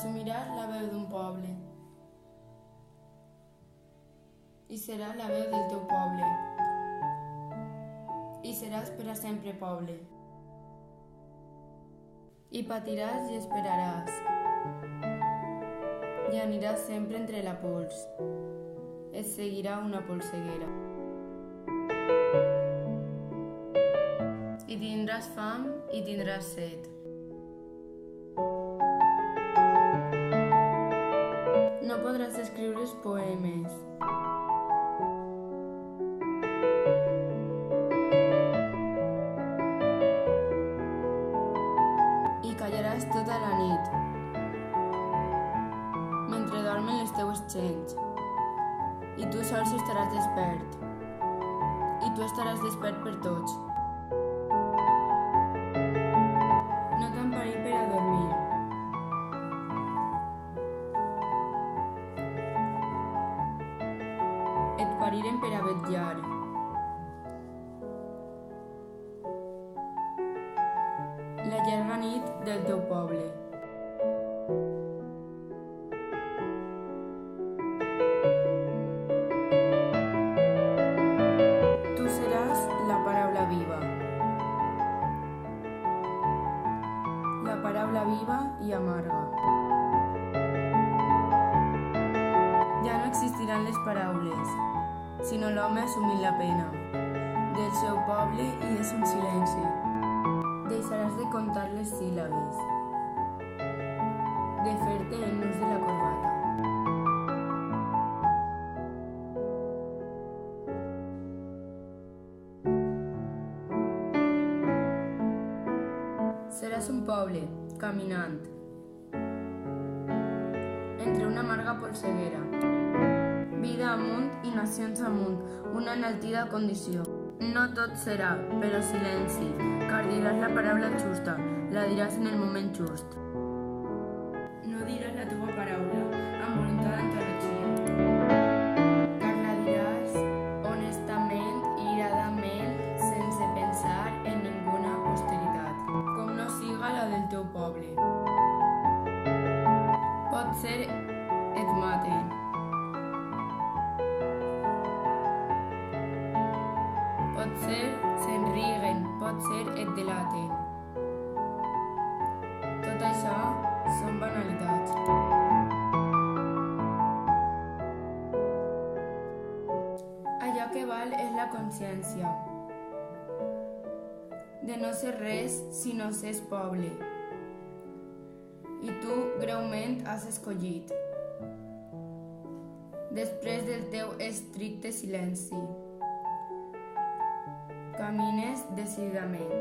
Assumiràs la veu d'un poble i serà la veu del teu poble i seràs per a sempre poble i patiràs i esperaràs i aniràs sempre entre la pols, et seguirà una polseguera i tindràs fam i tindràs set. No podràs escriure els poemes i callaràs tota la nit mentre dormen les teues gens i tu sols estaràs despert i tu estaràs despert per tots. No t'han parit per a dormir et pariren per a vetllar la llarga nit del teu poble. Tu seràs la paraula viva. La paraula viva i amarga. Ja no existiran les paraules, sinó l'home assumint la pena del seu poble i és un silenci. Deixaràs de comptar les síl·labes, de fer-te el nus de la corbata. Seràs un poble, caminant, entre una amarga polseguera. Vida amunt i nacions amunt, una enaltida condició. No tot serà, però silenci, car diràs la paraula justa, la diràs en el moment just. No diràs la teva paraula amb voluntat d'entarratxia, car la diràs honestament i iradament, sense pensar en ninguna posteritat, com no siga la del teu poble. Pot ser et maten, pot ser se'n riguen, pot ser et delaten. Tot això són banalitats. Allò que val és la consciència de no ser res si no s'és poble. I tu greument has escollit, després del teu estricte silenci, camines decididament.